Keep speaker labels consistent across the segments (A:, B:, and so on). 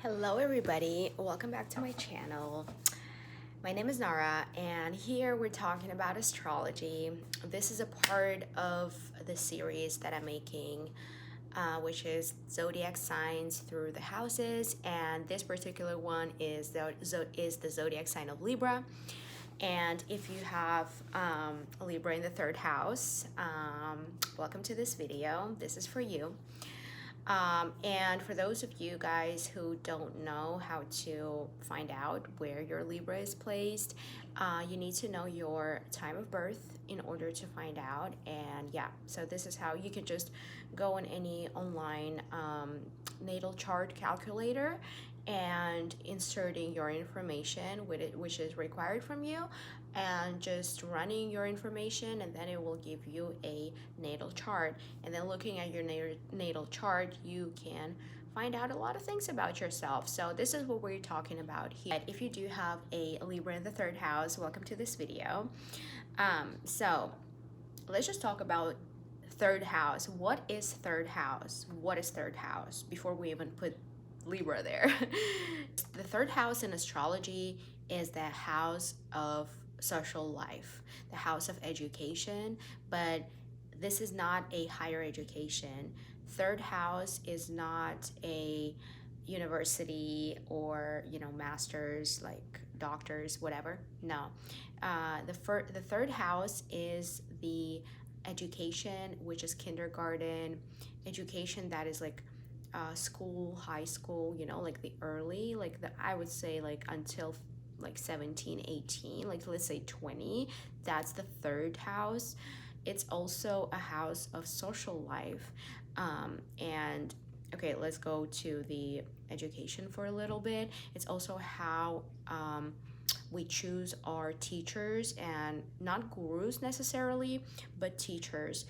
A: Hello everybody, welcome back to my channel. My name is Nara and here we're talking about astrology. This is a part of the series that I'm making, which is zodiac signs through the houses, and this particular one is the zodiac sign of Libra. And if you have Libra in the third house, welcome to this video. This is for you. And for those of you guys who don't know how to find out where your Libra is placed, you need to know your time of birth in order to find out. And yeah, so this is how you can just go on any online natal chart calculator and inserting your information with it, which is required from you, and just running your information, and then it will give you a natal chart. And then looking at your natal chart, you can find out a lot of things about yourself. So this is what we're talking about here. If you do have a Libra in the third house, welcome to this video. So let's just talk about third house. What is third house? What is third house before we even put Libra there? The third house in astrology is the house of social life, the house of education, but this is not a higher education. Third house is not a university or, masters, like doctors, whatever. No. The third house is the education, which is kindergarten, education that is like school, high school, like the early, I would say like until like 17, 18, like let's say 20. That's the third house. It's also a house of social life. And okay, let's go to the education for a little bit. It's also how we choose our teachers, and not gurus necessarily, but teachers,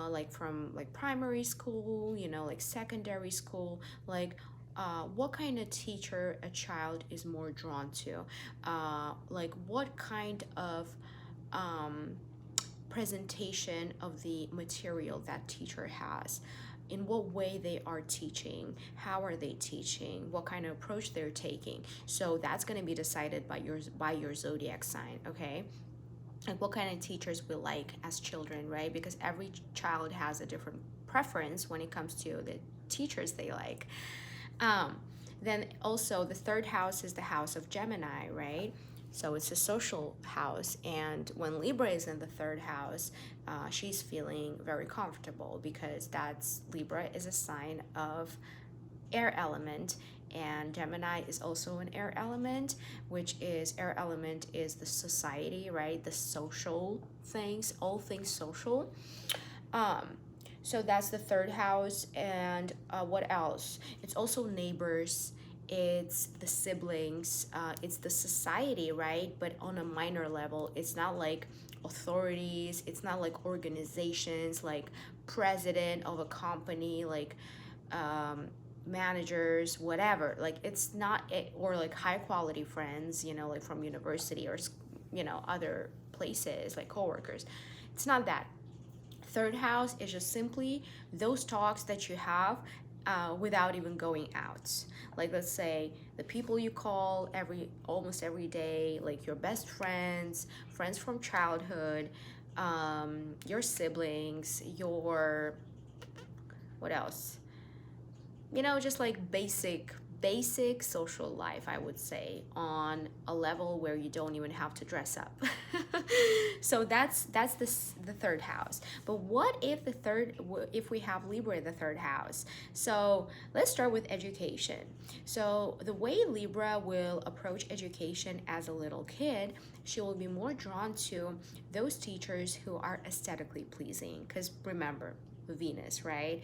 A: like from like primary school, like secondary school, like what kind of teacher a child is more drawn to, like what kind of presentation of the material that teacher has, in what way they are teaching, how are they teaching, what kind of approach they're taking. So that's going to be decided by your zodiac sign, okay? Like what kind of teachers we like as children, right? Because every child has a different preference when it comes to the teachers they like. Then also the third house is the house of Gemini, right? So it's a social house, and when Libra is in the third house, she's feeling very comfortable, because Libra is a sign of air element, and Gemini is also an air element, which is air element is the society, right? The social things, all things social. So that's the third house. And what else? It's also neighbors, it's the siblings, it's the society, right? But on a minor level. It's not like authorities, it's not like organizations, like president of a company, like managers, whatever. Like it's not or like high quality friends, like from university or other places, like coworkers. It's not that. Third house is just simply those talks that you have without even going out. Like let's say the people you call almost every day, like your best friends from childhood, your siblings, what else? Just like basic social life, I would say, on a level where you don't even have to dress up. So that's the third house. But what if we have Libra in the third house? So let's start with education. So the way Libra will approach education as a little kid, she will be more drawn to those teachers who are aesthetically pleasing, because remember, Venus, right?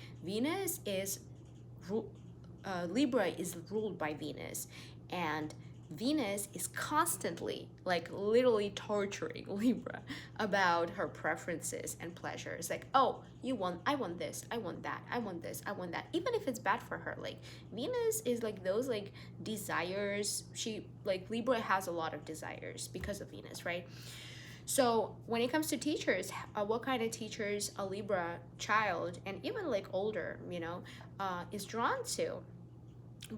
A: Libra is ruled by Venus, and Venus is constantly, like literally torturing Libra about her preferences and pleasures. Like, oh, I want this, I want that, I want this, I want that. Even if it's bad for her, like Venus is like those like desires. Libra has a lot of desires because of Venus, right? So when it comes to teachers, what kind of teachers a Libra child, and even like older, is drawn to?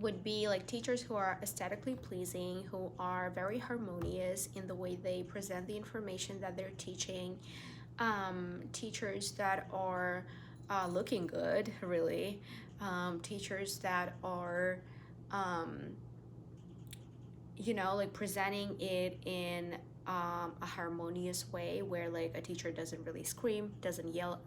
A: would be like teachers who are aesthetically pleasing, who are very harmonious in the way they present the information that they're teaching. Teachers that are looking good, really. Teachers that are, um, like presenting it in a harmonious way where like a teacher doesn't really scream, doesn't yell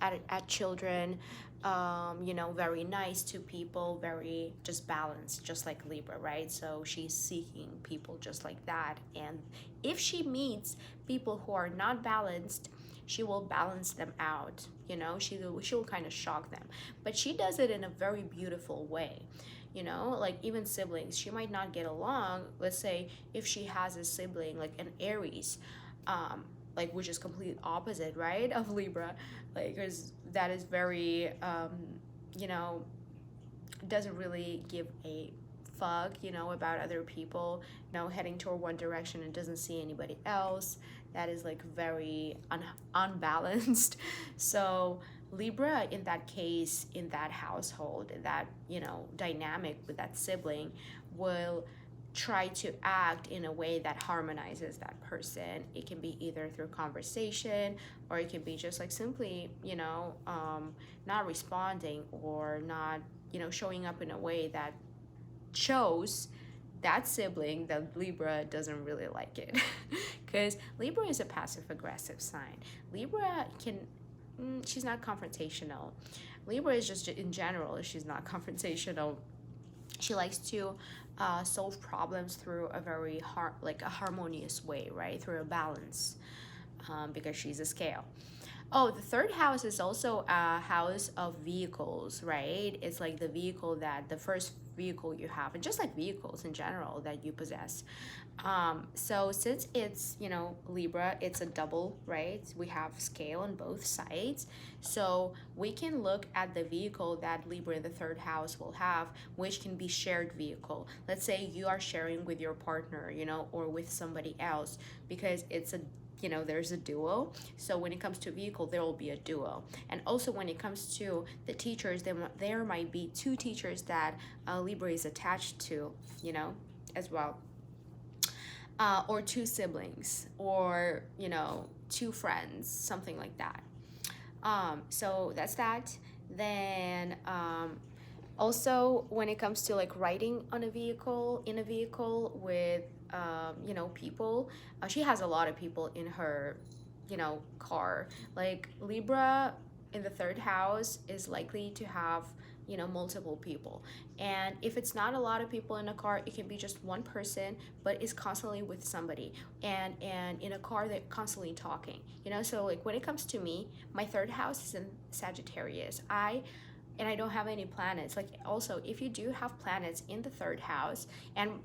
A: at children, very nice to people, very just balanced, just like Libra, right? So she's seeking people just like that. And if she meets people who are not balanced, she will balance them out. She will kind of shock them, but she does it in a very beautiful way. Like even siblings, she might not get along. Let's say if she has a sibling like an Aries, like which is complete opposite, right, of Libra, like because that is very you know doesn't really give a fuck, about other people, heading toward one direction and doesn't see anybody else. That is like very unbalanced. So Libra, in that case, in that household, in that, dynamic with that sibling, will try to act in a way that harmonizes that person. It can be either through conversation, or it can be just like simply, not responding, or not, showing up in a way that shows that sibling that Libra doesn't really like it. Because Libra is a passive aggressive sign. Libra she's not confrontational. Libra is just in general, she's not confrontational. She likes to solve problems through a very a harmonious way, right? Through a balance, because she's a scale. Oh, the third house is also a house of vehicles, right? It's like the first vehicle you have, and just like vehicles in general that you possess. So since it's, Libra, it's a double, right? We have scale on both sides. So we can look at the vehicle that Libra in the third house will have, which can be shared vehicle. Let's say you are sharing with your partner, or with somebody else, because it's there's a duo. So when it comes to vehicle, there will be a duo. And also when it comes to the teachers, there might be two teachers that Libra is attached to, as well. Or two siblings, or, two friends, something like that. So that's that. Then also when it comes to like riding in a vehicle with people, she has a lot of people in her car. Like Libra in the third house is likely to have multiple people, and if it's not a lot of people in a car, it can be just one person but is constantly with somebody, and in a car they're constantly talking. So like when it comes to me, my third house is in Sagittarius. I don't have any planets. Like also, if you do have planets in the third house, and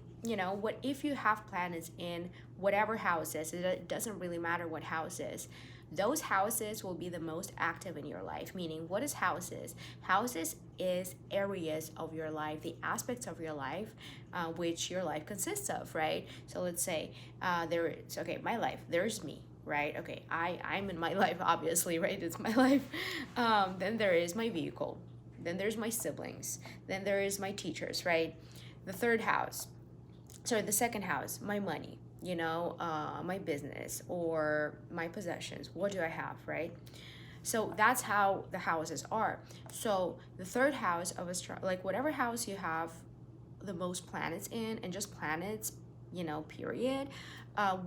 A: what if you have planets in whatever houses, it doesn't really matter what houses, those houses will be the most active in your life. Meaning, what is houses? Houses is areas of your life, the aspects of your life, which your life consists of, right? So let's say my life, there's me, right? Okay, I'm in my life, obviously, right? It's my life. Then there is my vehicle. Then there's my siblings. Then there is my teachers, right? The second house, my money, my business or my possessions. What do I have, right? So that's how the houses are. So the third house of like whatever house you have the most planets in, and just planets, period,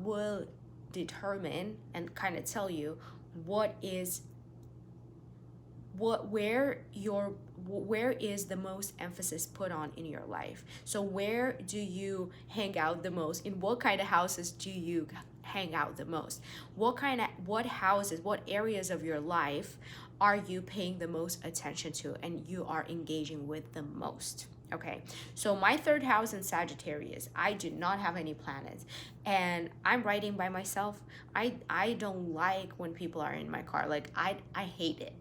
A: will determine and kind of tell you where is the most emphasis put on in your life. So where do you hang out the most? In what kind of houses do you hang out the most? What houses, what areas of your life are you paying the most attention to and you are engaging with the most? Okay, so my third house in Sagittarius, I do not have any planets, and I'm riding by myself. I don't like when people are in my car. Like I hate it.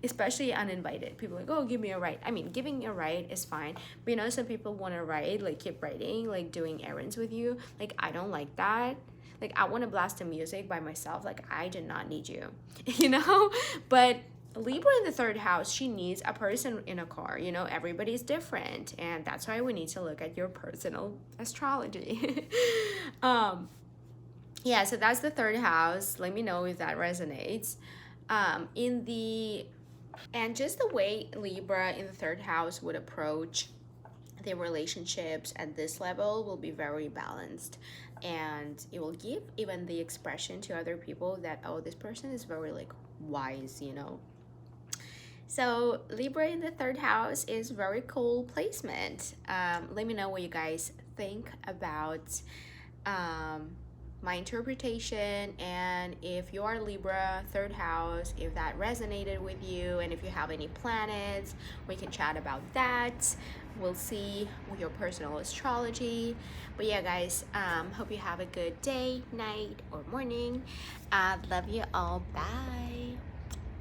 A: Especially uninvited. People are like, oh, give me a ride. I mean, giving a ride is fine, but some people want to ride, like keep riding, like doing errands with you. Like I don't like that. Like I want to blast the music by myself. Like I do not need you, But Libra in the third house, she needs a person in a car. You know, everybody's different, and that's why we need to look at your personal astrology. Yeah, so that's the third house. Let me know if that resonates. In the and just the way Libra in the third house would approach their relationships at this level will be very balanced, and it will give even the expression to other people that, oh, this person is very like wise, you know. So Libra in the third house is very cool placement. Let me know what you guys think about my interpretation, and if you are Libra third house, if that resonated with you, and if you have any planets, we can chat about that. We'll see with your personal astrology. But yeah, guys, hope you have a good day, night, or morning. Love you all. Bye.